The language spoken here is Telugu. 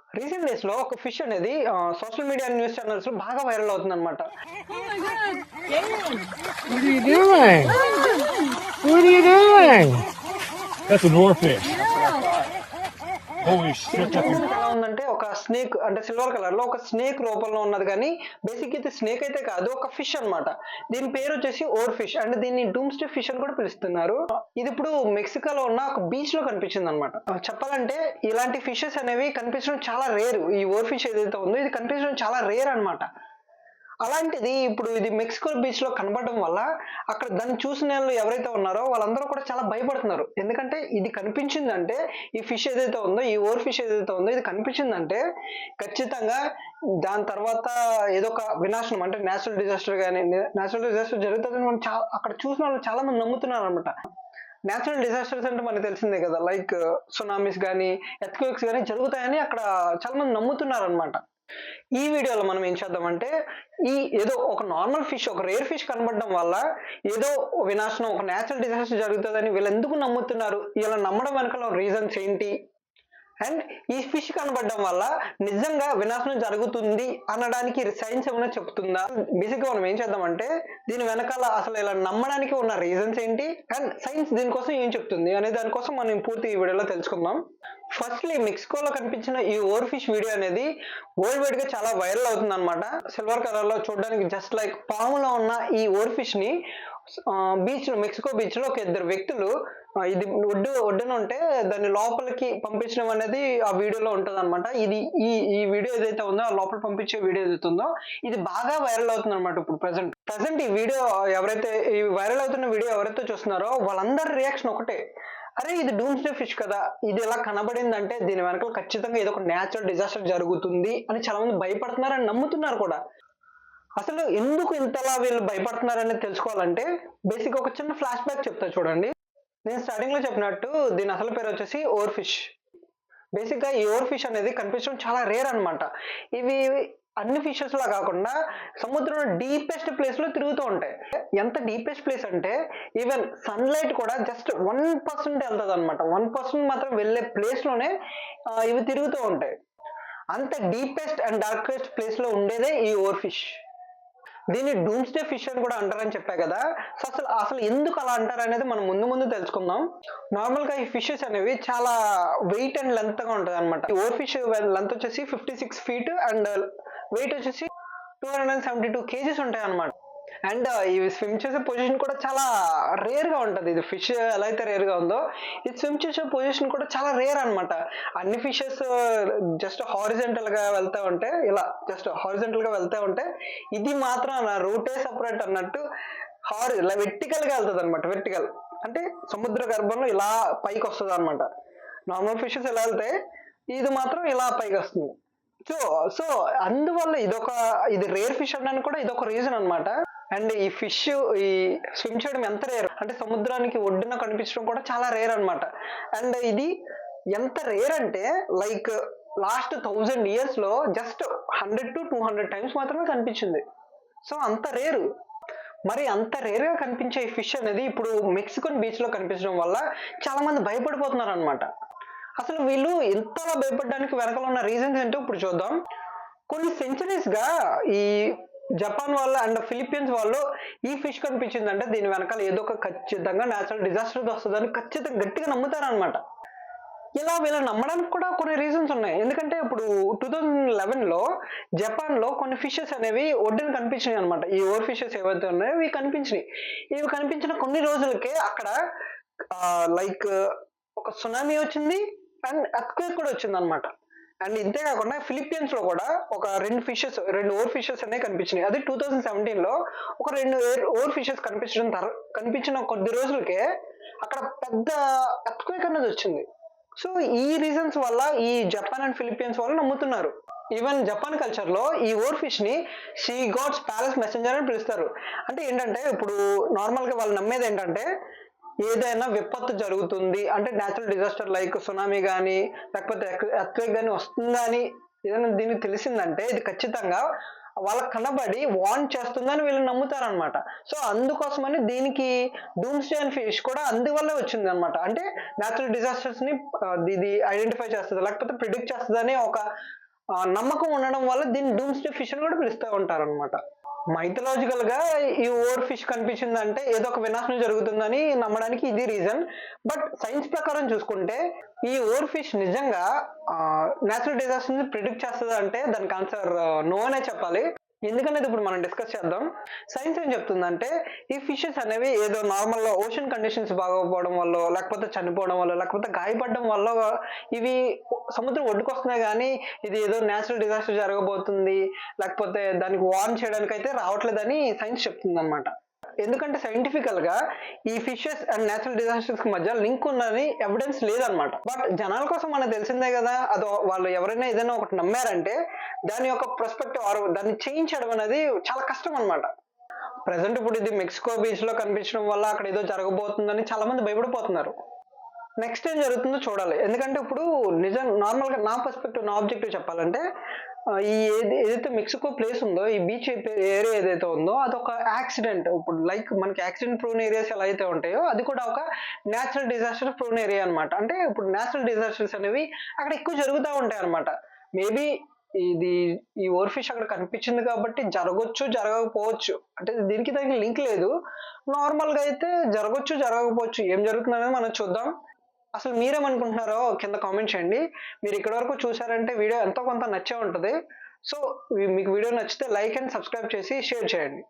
రీసెంట్ డేస్ లో ఒక ఫిష్ అనేది సోషల్ మీడియా న్యూస్ ఛానల్స్ లో బాగా వైరల్ అవుతుంది అనమాట. What are you doing? What are you doing? That's an oarfish. Holy shit. ఎలా ఉందంటే ఒక స్నేక్ అంటే సిల్వర్ కలర్ లో ఒక స్నేక్ రూపంలో ఉన్నది, కానీ బేసిక్ అయితే స్నేక్ అయితే కాదు, ఒక ఫిష్ అన్నమాట. దీని పేరు వచ్చేసి ఓర్ ఫిష్ అండ్ దీన్ని డూమ్స్డే ఫిష్ అని కూడా పిలుస్తున్నారు. ఇది ఇప్పుడు మెక్సికోలో ఉన్న ఒక బీచ్ లో కనిపించింది అనమాట. చెప్పాలంటే ఇలాంటి ఫిషెస్ అనేవి కనిపించడం చాలా రేరు. ఈ ఓర్ ఫిష్ ఏదైతే ఉందో ఇది కనిపించడం చాలా రేర్ అన్నమాట. అలాంటిది ఇప్పుడు ఇది మెక్సికో బీచ్ లో కనబడడం వల్ల అక్కడ దాన్ని చూసిన వాళ్ళు ఎవరైతే ఉన్నారో వాళ్ళందరూ కూడా చాలా భయపడుతున్నారు. ఎందుకంటే ఇది కనిపించిందంటే, ఈ ఫిష్ ఏదైతే ఉందో, ఈ ఓర్ ఫిష్ ఏదైతే ఉందో ఇది కనిపించిందంటే ఖచ్చితంగా దాని తర్వాత ఏదో ఒక వినాశనం అంటే నేచురల్ డిజాస్టర్ జరుగుతుందని మనం అక్కడ చూసిన వాళ్ళు చాలా మంది నమ్ముతున్నారు అనమాట. నేచురల్ డిజాస్టర్స్ అంటే మనకు తెలిసిందే కదా, లైక్ సునామీస్ కానీ ఎర్త్క్వేక్స్ కానీ జరుగుతాయని అక్కడ చాలా మంది నమ్ముతున్నారు అనమాట. ఈ వీడియోలో మనం ఏం చేద్దామంటే, ఏదో ఒక నార్మల్ ఫిష్, ఒక రేర్ ఫిష్ కనబడడం వల్ల ఏదో వినాశనం, ఒక నేచురల్ డిజాస్టర్ జరుగుతుందని వీళ్ళు ఎందుకు నమ్ముతున్నారు, ఇలా నమ్మడం వెనకాల రీజన్స్ ఏంటి, అండ్ ఈ ఫిష్ కనబడడం వల్ల నిజంగా వినాశనం జరుగుతుంది అనడానికి సైన్స్ ఏమైనా చెప్తుందా? బేసిక్గా మనం ఏం చేద్దామంటే దీని వెనకాల అసలు ఇలా నమ్మడానికి ఉన్న రీజన్స్ ఏంటి అండ్ సైన్స్ దీనికోసం ఏం చెప్తుంది అనే దానికోసం మనం పూర్తి ఈ వీడియోలో తెలుసుకుందాం. ఫస్ట్లీ మెక్సికోలో కనిపించిన ఈ ఓర్ ఫిష్ వీడియో అనేది వరల్డ్ వైడ్ గా చాలా వైరల్ అవుతుంది అనమాట. సిల్వర్ కలర్ లో చూడడానికి జస్ట్ లైక్ పాములో ఉన్న ఈ ఓర్ ఫిష్ ని బీచ్ లో, మెక్సికో బీచ్ లో ఒక ఇద్దరు వ్యక్తులు ఇది ఒడ్డున ఉంటే దాన్ని లోపలికి పంపించడం అనేది ఆ వీడియోలో ఉంటది అనమాట. ఇది ఈ వీడియో ఏదైతే ఉందో, ఆ లోపల పంపించే వీడియో ఏదైతే ఉందో ఇది బాగా వైరల్ అవుతుంది అనమాట. ఇప్పుడు ప్రజెంట్ ఈ వీడియో ఎవరైతే, ఈ వైరల్ అవుతున్న వీడియో ఎవరైతే చూస్తున్నారో వాళ్ళందరి రియాక్షన్ ఒకటే, అరే ఇది డూమ్స్డే ఫిష్ కదా, ఇది ఎలా కనబడిందంటే దీని వెనకాల ఖచ్చితంగా ఏదో ఒక నేచురల్ డిజాస్టర్ జరుగుతుంది అని చాలా మంది భయపడుతున్నారు అని నమ్ముతున్నారు కూడా. అసలు ఎందుకు ఇంతలా వీళ్ళు భయపడుతున్నారనేది తెలుసుకోవాలంటే బేసిక్ ఒక చిన్న ఫ్లాష్ బ్యాక్ చెప్తా చూడండి. నేను స్టార్టింగ్ లో చెప్పినట్టు దీని అసలు పేరు వచ్చేసి ఓర్ ఫిష్. బేసిక్ గా ఈ ఓర్ ఫిష్ అనేది కనిపించడం చాలా రేర్ అనమాట. ఇవి అన్ని ఫిషెస్ లా కాకుండా సముద్రంలో డీపెస్ట్ ప్లేస్ లో తిరుగుతూ ఉంటాయి. ఎంత డీపెస్ట్ ప్లేస్ అంటే ఈవెన్ సన్లైట్ కూడా జస్ట్ 1% వెళ్తుంది అనమాట. 1% మాత్రం వెళ్ళే ప్లేస్ లోనే ఇవి తిరుగుతూ ఉంటాయి. అంత డీపెస్ట్ అండ్ డార్కెస్ట్ ప్లేస్ లో ఉండేదే ఈ ఓర్ ఫిష్. దీన్ని డూమ్స్డే ఫిష్ అని కూడా అంటారని చెప్పా కదా. అసలు ఎందుకు అలా అంటారు అనేది మనం ముందు తెలుసుకుందాం. నార్మల్ గా ఈ ఫిషెస్ అనేవి చాలా వెయిట్ అండ్ లెంత్ గా ఉంటుంది అనమాట. ఓర్ ఫిష్ లెంత్ వచ్చేసి 56 feet అండ్ వెయిట్ వచ్చేసి 272 kgs ఉంటాయి అనమాట. అండ్ ఇవి స్విమ్ చేసే పొజిషన్ కూడా చాలా రేర్ గా ఉంటది. ఇది ఫిష్ ఎలా అయితే రేర్ గా ఉందో ఇది స్విమ్ చేసే పొజిషన్ కూడా చాలా రేర్ అనమాట. అన్ని ఫిషెస్ జస్ట్ హారిజెంటల్ గా వెళ్తా ఉంటే, ఇలా జస్ట్ హారిజెంటల్ గా వెళ్తా ఉంటే ఇది మాత్రం నా రూటే సపరేట్ అన్నట్టు ఇలా వెర్టికల్ గా వెళ్తుంది అనమాట. వెర్టికల్ అంటే సముద్ర గర్భంలో ఇలా పైకి వస్తుంది అనమాట. నార్మల్ ఫిషెస్ ఎలా వెళ్తే ఇది మాత్రం ఇలా పైకి వస్తుంది. సో అందువల్ల ఇది రేర్ ఫిష్ అనడానికి కూడా ఇదొక రీజన్ అనమాట. అండ్ ఈ ఫిష్ ఈ స్విమ్ చేయడం ఎంత రేర్ అంటే సముద్రానికి ఒడ్డున కనిపించడం కూడా చాలా రేర్ అనమాట. అండ్ ఇది ఎంత రేర్ అంటే లైక్ లాస్ట్ 1000 years లో జస్ట్ 100 to 200 times మాత్రమే కనిపించింది. సో అంత రేరు. మరి అంత రేర్ గా కనిపించే ఈ ఫిష్ అనేది ఇప్పుడు మెక్సికన్ బీచ్ లో కనిపించడం వల్ల చాలా మంది భయపడిపోతున్నారు అనమాట. అసలు వీళ్ళు ఇంతలా భయపడడానికి వెనకాల ఉన్న రీజన్స్ ఏంటో ఇప్పుడు చూద్దాం. కొన్ని సెంచరీస్ గా ఈ జపాన్ వాళ్ళు అండ్ ఫిలిప్పీన్స్ వాళ్ళు ఈ ఫిష్ కనిపించిందంటే దీని వెనకాల ఏదో ఒక ఖచ్చితంగా నేచురల్ డిజాస్టర్ వస్తుందని ఖచ్చితంగా గట్టిగా నమ్ముతారనమాట. ఇలా వీళ్ళు నమ్మడానికి కూడా కొన్ని రీజన్స్ ఉన్నాయి. ఎందుకంటే ఇప్పుడు 2011లో జపాన్ లో కొన్ని ఫిషెస్ అనేవి ఒడ్డున కనిపించినాయి అనమాట. ఈ ఓర్ ఫిషెస్ ఏవైతే ఉన్నాయో ఇవి కనిపించినాయి. ఇవి కనిపించిన కొన్ని రోజులకే అక్కడ లైక్ ఒక సునామీ వచ్చింది అండ్ ఎర్త్క్వేక్ కూడా వచ్చింది అనమాట. అండ్ ఇంతే కాకుండా ఫిలిప్పీన్స్ లో కూడా ఒక రెండు ఓర్ ఫిషెస్ అనేవి కనిపించినాయి. అది 2017లో ఒక 2 ఓర్ ఫిషెస్ కనిపించిన కొద్ది రోజులకే అక్కడ పెద్ద ఎర్త్క్వేక్ అనేది వచ్చింది. సో ఈ రీజన్స్ వల్ల ఈ జపాన్ అండ్ ఫిలిప్పీన్స్ వాళ్ళు నమ్ముతున్నారు. ఈవెన్ జపాన్ కల్చర్ లో ఈ ఓర్ ఫిష్ ని సీ గాడ్స్ ప్యాలెస్ మెసెంజర్ అని పిలుస్తారు. అంటే ఏంటంటే ఇప్పుడు నార్మల్ గా వాళ్ళు నమ్మేది ఏంటంటే ఏదైనా విపత్తు జరుగుతుంది అంటే నేచురల్ డిజాస్టర్ లైక్ సునామీ కానీ లేకపోతే ఎర్త్క్వేక్ కానీ వస్తుందని ఏదైనా దీనికి తెలిసిందంటే ఇది ఖచ్చితంగా వాళ్ళకి కనబడి వార్న్ చేస్తుందని వీళ్ళు నమ్ముతారనమాట. సో అందుకోసమని దీనికి డూమ్స్డే అండ్ ఫిష్ కూడా అందువల్లే వచ్చింది అనమాట. అంటే న్యాచురల్ డిజాస్టర్స్ ని ఇది ఐడెంటిఫై చేస్తుంది, లేకపోతే ప్రిడిక్ట్ చేస్తుంది అనే ఒక నమ్మకం ఉండడం వల్ల దీన్ని డూమ్స్డే ఫిష్ అని కూడా పిలుస్తూ ఉంటారన్నమాట. మైథలాజికల్ గా ఈ ఓవర్ ఫిష్ కనిపించిందంటే ఏదో ఒక వినాశనం జరుగుతుందని నమ్మడానికి ఇది రీజన్. బట్ సైన్స్ ప్రకారం చూసుకుంటే ఈ ఓవర్ ఫిష్ నిజంగా న్యాచురల్ డిజాస్టర్ ని ప్రిడిక్ట్ చేస్తుంది అంటే దానికి ఆన్సర్ నో అనే చెప్పాలి. ఎందుకనేది ఇప్పుడు మనం డిస్కస్ చేద్దాం. సైన్స్ ఏం చెప్తుందంటే ఈ ఫిషెస్ అనేవి ఏదో నార్మల్ గా ఓషన్ కండిషన్స్ బాగోకపోవడం వల్ల, లేకపోతే చనిపోవడం వల్ల, లేకపోతే గాయపడడం వల్ల ఇవి సముద్రం ఒడ్డుకొస్తున్నాయి, కానీ ఇది ఏదో నేచురల్ డిజాస్టర్ జరగబోతుంది లేకపోతే దానికి వార్న్ చేయడానికి అయితే రావట్లేదని సైన్స్ చెప్తుంది అనమాట. ఎందుకంటే సైంటిఫికల్ గా ఈ ఫిషెస్ అండ్ నేచురల్ డిజాస్టర్స్ కి మధ్య లింక్ ఉందని ఎవిడెన్స్ లేదనమాట. బట్ జనాల కోసం మనకు తెలిసిందే కదా, అది వాళ్ళు ఎవరైనా ఏదైనా ఒకటి నమ్మారంటే దాని యొక్క పర్స్పెక్టివ్ దాన్ని చేంజ్ చేయడం అనేది చాలా కష్టం అనమాట. ప్రెసెంట్ ఇప్పుడు ఇది మెక్సికో బీచ్ లో కనిపించడం వల్ల అక్కడ ఏదో జరగబోతుందని చాలా మంది భయపడిపోతున్నారు. నెక్స్ట్ ఏం జరుగుతుందో చూడాలి. ఎందుకంటే ఇప్పుడు నిజం నార్మల్ గా నా పర్స్పెక్టివ్, నా ఆబ్జెక్టివ్ చెప్పాలంటే ఈ ఏదైతే మెక్సికో ప్లేస్ ఉందో, ఈ బీచ్ ఏరియా ఏదైతే ఉందో అదొక యాక్సిడెంట్. ఇప్పుడు లైక్ మనకి యాక్సిడెంట్ ప్రోన్ ఏరియాస్ ఎలా అయితే ఉంటాయో అది కూడా ఒక నేచురల్ డిజాస్టర్ ప్రోన్ ఏరియా అనమాట. అంటే ఇప్పుడు నేచురల్ డిజాస్టర్స్ అనేవి అక్కడ ఎక్కువ జరుగుతూ ఉంటాయి అనమాట. మేబీ ఈ ఓవర్ ఫిష్ అక్కడ కనిపించింది కాబట్టి జరగచ్చు, జరగకపోవచ్చు, అంటే దీనికి దానికి లింక్ లేదు. నార్మల్ గా అయితే జరగచ్చు, జరగకపోవచ్చు, ఏం జరుగుతుంది అనేది మనం చూద్దాం. అసలు మీరేమనుకుంటున్నారో కింద కామెంట్ చేయండి. మీరు ఇక్కడి వరకు చూసారంటే వీడియో ఎంతో కొంత నచ్చే ఉంటుంది. సో మీకు వీడియో నచ్చితే లైక్ అండ్ సబ్స్క్రైబ్ చేసి షేర్ చేయండి.